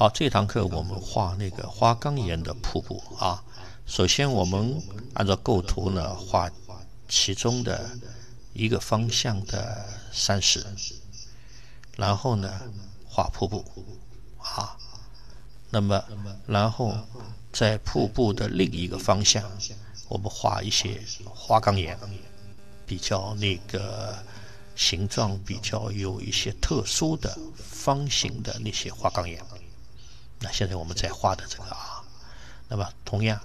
好，这堂课我们画那个花岗岩的瀑布啊。首先我们按照构图呢，画其中的一个方向的山石，然后呢画瀑布啊。那么然后在瀑布的另一个方向，我们画一些花岗岩，比较那个形状比较有一些特殊的方形的那些花岗岩。那现在我们在画的这个啊，那么同样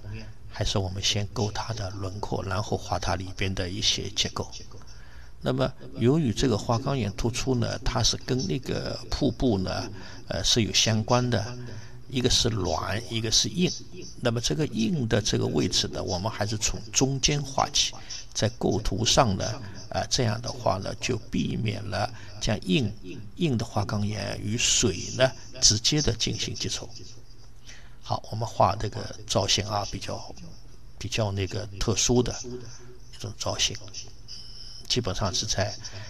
还是我们先勾它的轮廓，然后画它里边的一些结构。那么由于这个花岗岩突出呢，它是跟那个瀑布呢是有相关的，一个是软，一个是硬。那么这个硬的这个位置呢，我们还是从中间画起，在构图上呢这样的话呢，就避免了将硬的花岗岩与水呢直接的进行接触。好，我们画这个造型啊，比较那个特殊的一种造型，基本上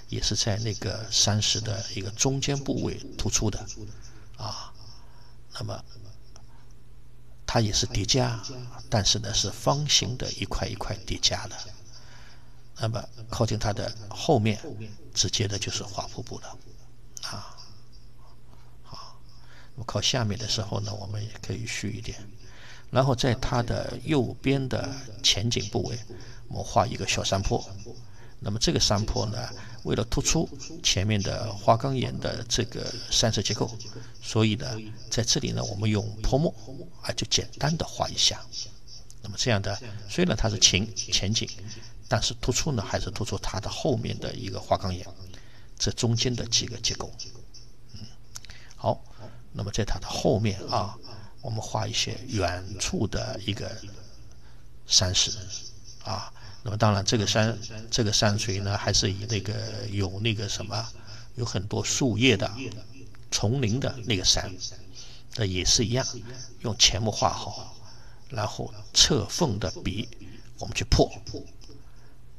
也是在那个山石的一个中间部位突出的啊。那么它也是叠加，但是呢是方形的一块一块叠加的。那么靠近它的后面，直接的就是画瀑布的啊。好，那么靠下面的时候呢，我们也可以虚一点。然后在它的右边的前景部位，我们画一个小山坡。那么这个山坡呢，为了突出前面的花岗岩的这个山石结构，所以呢，在这里呢，我们用泼墨就简单的画一下。那么这样的，虽然它是前景，但是突出呢，还是突出它的后面的一个花岗岩，这中间的几个结构。好，那么在它的后面啊，我们画一些远处的一个山石啊。那么当然这个山水呢，还是以那个有很多树叶的丛林的那个山，那也是一样，用前墨画好，然后侧缝的笔我们去破，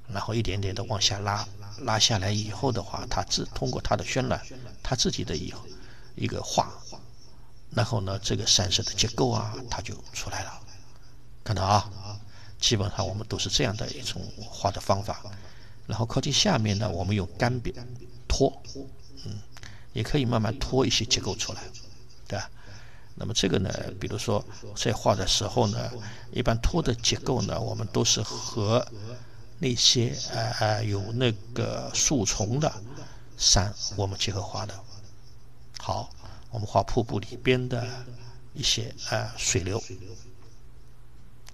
然后一点点的往下拉下来以后的话，通过它的渲染，它自己的一个画，然后呢这个山石的结构啊，它就出来了。看到啊，基本上我们都是这样的一种画的方法。然后靠近下面呢，我们用干笔拖，也可以慢慢拖一些结构出来，对吧？那么这个呢，比如说在画的时候呢，一般拖的结构呢，我们都是和那些有那个树丛的山我们结合画的。好，我们画瀑布里边的一些水流。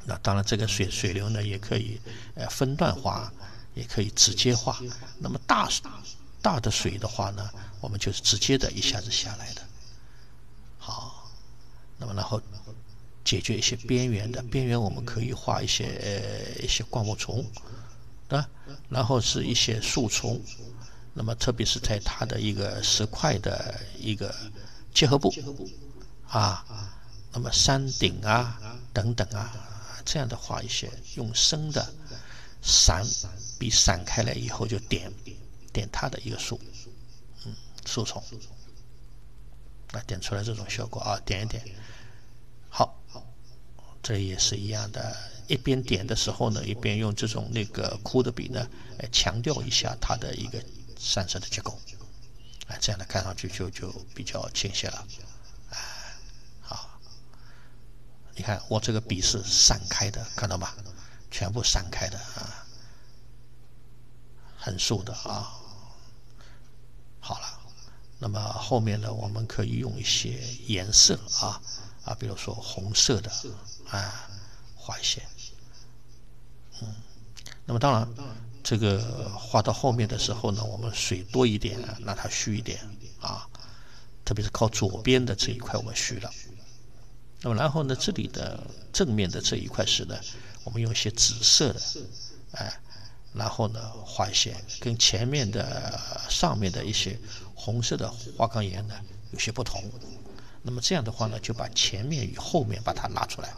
那当然这个水流呢，也可以分段画，也可以直接画。那么大的水的话呢，我们就是直接的一下子下来的。好，那么然后解决一些边缘我们可以画一些灌木丛，然后是一些树丛。那么特别是在它的一个石块的一个结合部啊，那么山顶啊等等啊，这样的画一些，用深的笔散开来以后就点它的一个树丛，点出来这种效果啊，点一点。好，这也是一样的，一边点的时候呢，一边用这种那个枯的笔呢，强调一下它的一个山石的结构，这样的看上去就比较清晰了。好，你看我这个笔是散开的，看到吗？全部散开的啊，横竖的啊。好了，那么后面呢，我们可以用一些颜色比如说红色的画一些。那么当然这个画到后面的时候呢，我们水多一点，让它虚一点啊，特别是靠左边的这一块我们虚了。那么然后呢，这里的正面的这一块石呢，我们用一些紫色的然后呢画一些跟前面的上面的一些红色的花岗岩呢有些不同。那么这样的话呢，就把前面与后面把它拉出来。